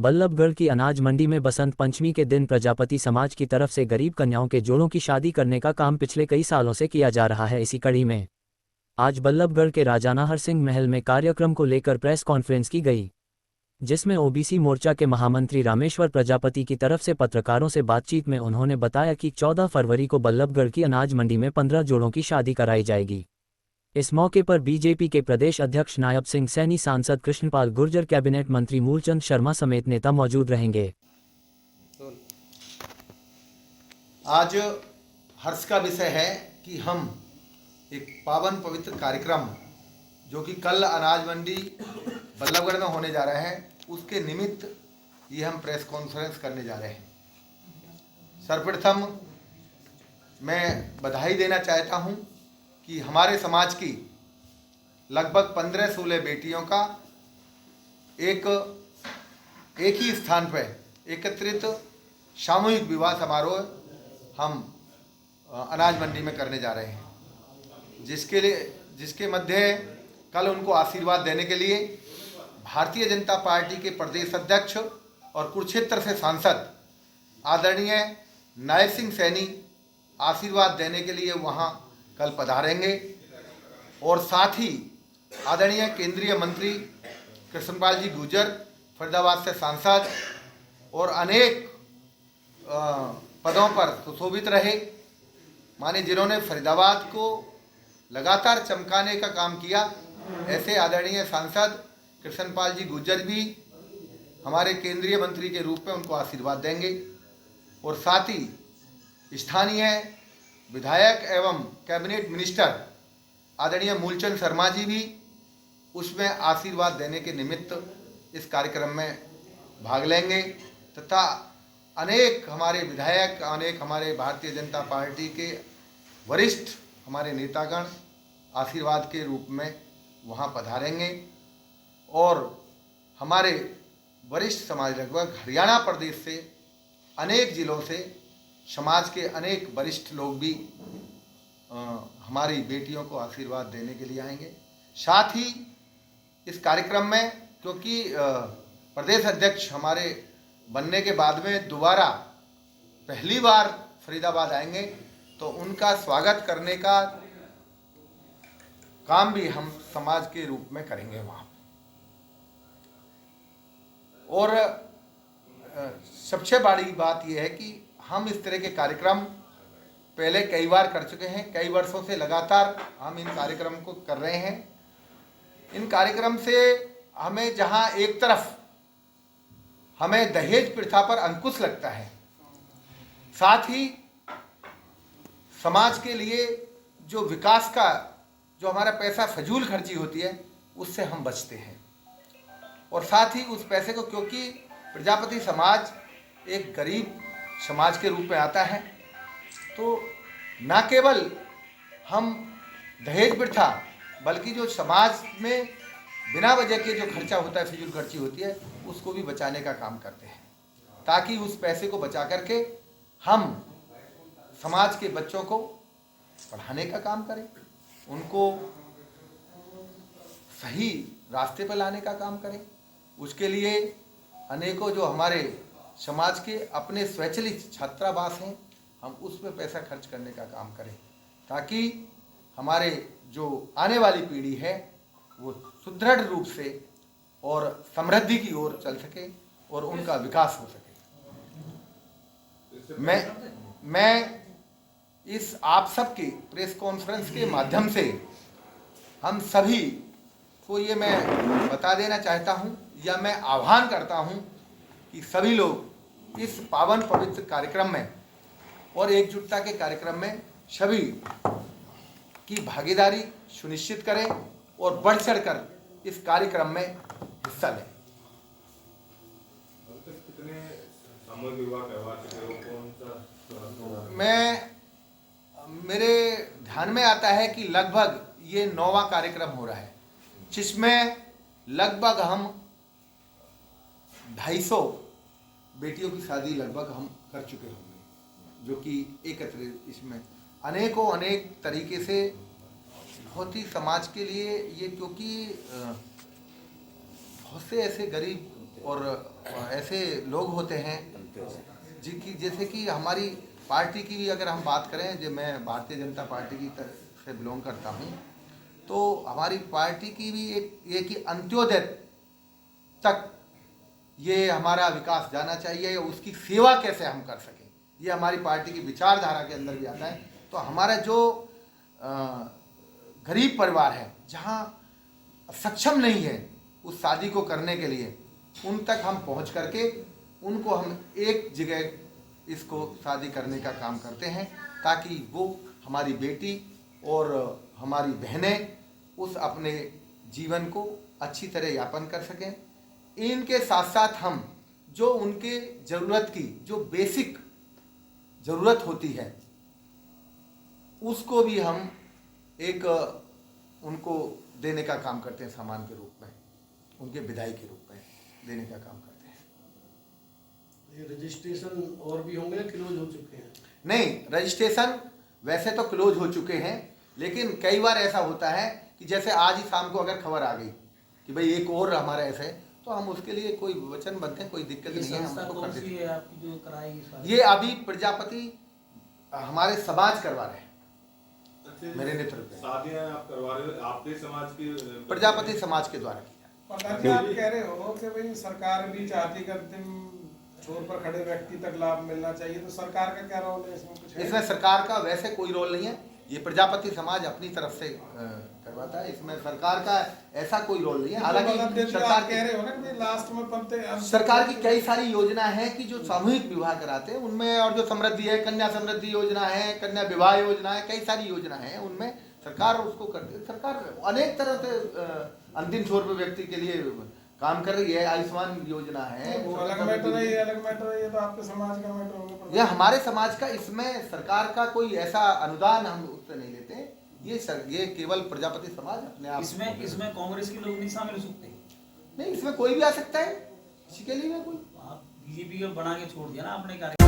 बल्लभगढ़ की अनाज मंडी में बसंत पंचमी के दिन प्रजापति समाज की तरफ से गरीब कन्याओं के जोड़ों की शादी करने का काम पिछले कई सालों से किया जा रहा है। इसी कड़ी में आज बल्लभगढ़ के राजाना हरसिंह महल में कार्यक्रम को लेकर प्रेस कॉन्फ्रेंस की गई, जिसमें ओबीसी मोर्चा के महामंत्री रामेश्वर प्रजापति की तरफ से पत्रकारों से बातचीत में उन्होंने बताया कि 14 फरवरी को बल्लभगढ़ की अनाज मंडी में 15 जोड़ों की शादी कराई जाएगी। इस मौके पर बीजेपी के प्रदेश अध्यक्ष नायब सिंह सैनी, सांसद कृष्णपाल गुर्जर, कैबिनेट मंत्री मूलचंद शर्मा समेत नेता मौजूद रहेंगे। आज हर्ष का विषय है कि हम एक पावन पवित्र कार्यक्रम जो कि कल अनाज मंडी बल्लभगढ़ में होने जा रहा है, उसके निमित्त ये हम प्रेस कॉन्फ्रेंस करने जा रहे हैं। सर्वप्रथम मैं बधाई देना चाहता हूँ कि हमारे समाज की लगभग 15-16 बेटियों का एक ही स्थान पर एकत्रित सामूहिक विवाह समारोह हम अनाज मंडी में करने जा रहे हैं, जिसके मध्य कल उनको आशीर्वाद देने के लिए भारतीय जनता पार्टी के प्रदेश अध्यक्ष और कुरुक्षेत्र से सांसद आदरणीय नायब सिंह सैनी आशीर्वाद देने के लिए वहां कल पधारेंगे और साथ ही आदरणीय केंद्रीय मंत्री कृष्णपाल जी गुर्जर फरीदाबाद से सांसद और अनेक पदों पर सुशोभित रहे, माने जिन्होंने फरीदाबाद को लगातार चमकाने का काम किया, ऐसे आदरणीय सांसद कृष्णपाल जी गुर्जर भी हमारे केंद्रीय मंत्री के रूप में उनको आशीर्वाद देंगे और साथ ही स्थानीय विधायक एवं कैबिनेट मिनिस्टर आदरणीय मूलचंद शर्मा जी भी उसमें आशीर्वाद देने के निमित्त इस कार्यक्रम में भाग लेंगे तथा अनेक हमारे विधायक, अनेक हमारे भारतीय जनता पार्टी के वरिष्ठ हमारे नेतागण आशीर्वाद के रूप में वहां पधारेंगे और हमारे वरिष्ठ समाज लगभग हरियाणा प्रदेश से अनेक जिलों से समाज के अनेक वरिष्ठ लोग भी हमारी बेटियों को आशीर्वाद देने के लिए आएंगे। साथ ही इस कार्यक्रम में क्योंकि प्रदेश अध्यक्ष हमारे बनने के बाद में दोबारा पहली बार फरीदाबाद आएंगे, तो उनका स्वागत करने का काम भी हम समाज के रूप में करेंगे वहाँ। और सबसे बड़ी बात यह है कि हम इस तरह के कार्यक्रम पहले कई बार कर चुके हैं, कई वर्षों से लगातार हम इन कार्यक्रम को कर रहे हैं। इन कार्यक्रम से हमें जहाँ एक तरफ हमें दहेज प्रथा पर अंकुश लगता है, साथ ही समाज के लिए जो विकास का जो हमारा पैसा फजूल खर्ची होती है उससे हम बचते हैं और साथ ही उस पैसे को, क्योंकि प्रजापति समाज एक गरीब समाज के रूप में आता है, तो न केवल हम दहेज प्रथा बल्कि जो समाज में बिना वजह के जो खर्चा होता है, फिजूल खर्ची होती है, उसको भी बचाने का काम करते हैं, ताकि उस पैसे को बचा करके हम समाज के बच्चों को पढ़ाने का काम करें, उनको सही रास्ते पर लाने का काम करें। उसके लिए अनेकों जो हमारे समाज के अपने स्वैच्छिक छात्रावास हैं, हम उसमें पैसा खर्च करने का काम करें, ताकि हमारे जो आने वाली पीढ़ी है वो सुदृढ़ रूप से और समृद्धि की ओर चल सके और उनका विकास हो सके। मैं इस आप सबके प्रेस कॉन्फ्रेंस के माध्यम से हम सभी को ये मैं बता देना चाहता हूँ या मैं आह्वान करता हूँ कि सभी लोग इस पावन पवित्र कार्यक्रम में और एकजुटता के कार्यक्रम में सभी की भागीदारी सुनिश्चित करें और बढ़ चढ़कर इस कार्यक्रम में हिस्सा लें। मेरे ध्यान में आता है कि लगभग ये 9वां कार्यक्रम हो रहा है, जिसमें लगभग हम 250 बेटियों की शादी लगभग हम कर चुके होंगे, जो कि एकत्रित इसमें अनेक तरीके से बहुत ही समाज के लिए ये, क्योंकि बहुत से ऐसे गरीब और ऐसे लोग होते हैं जिनकी, जैसे कि हमारी पार्टी की भी अगर हम बात करें, जो मैं भारतीय जनता पार्टी की तरफ से बिलोंग करता हूँ, तो हमारी पार्टी की भी एक ये कि अंत्योदय तक ये हमारा विकास जाना चाहिए, उसकी सेवा कैसे हम कर सकें, ये हमारी पार्टी की विचारधारा के अंदर भी आता है। तो हमारा जो गरीब परिवार है, जहाँ सक्षम नहीं है उस शादी को करने के लिए, उन तक हम पहुंच करके उनको हम एक जगह इसको शादी करने का काम करते हैं, ताकि वो हमारी बेटी और हमारी बहनें उस अपने जीवन को अच्छी तरह यापन कर सकें। इनके साथ साथ हम जो उनके ज़रूरत की जो बेसिक ज़रूरत होती है, उसको भी हम एक उनको देने का काम करते हैं, सामान के रूप में, उनके विदाई के रूप में देने का काम करते हैं। ये रजिस्ट्रेशन और भी होंगे, क्लोज हो चुके हैं? नहीं, रजिस्ट्रेशन वैसे तो क्लोज हो चुके हैं, लेकिन कई बार ऐसा होता है कि जैसे आज ही शाम को अगर खबर आ गई कि भाई एक और हमारा ऐसा है, तो हम उसके लिए कोई वचन बनते हैं, कोई दिक्कत नहीं है, हमको कर देते हैं। ये अभी प्रजापति हमारे समाज करवा रहे हैं, मेरे नेतृत्व में शादियां आप करवा रहे हो, आपके समाज की प्रजापति समाज के द्वारा किया। प्रधान जी, आप कह रहे हो कि भाई सरकार भी चाहती कि अंतिम छोर पर खड़े व्यक्ति तक लाभ मिलना चाहिए, तो सरकार का क्या रोल है इसमें? कुछ है? इसमें सरकार का वैसे कोई रोल नहीं है, ये प्रजापति समाज अपनी तरफ से करवाता है, इसमें सरकार का ऐसा कोई रोल नहीं है। हालांकि सरकार कह रहे हो ना कि लास्ट में पंते सरकार की कई सारी योजना है कि जो सामूहिक विवाह कराते हैं उनमें, और जो समृद्धि है, कन्या समृद्धि योजना है, कन्या विवाह योजना है, कई सारी योजना है, उनमें सरकार उसको करती है। सरकार अनेक तरह से अंतिम छोर पर व्यक्ति के लिए काम कर रही है। आयुष्मान योजना है, वो अलग मैटर है, ये अलग मैटर है, ये तो आपके समाज का मैटर होगा। यह हमारे समाज का, इसमें सरकार का कोई ऐसा अनुदान हम उससे नहीं लेते, ये केवल प्रजापति समाज अपने आप। इसमें कांग्रेस के लोग नहीं शामिल हो सकते? नहीं, इसमें कोई भी आ सकता है, किसी के लिए कोई। आप बीजेपी को बना के छोड़ दिया ना अपने कार्य।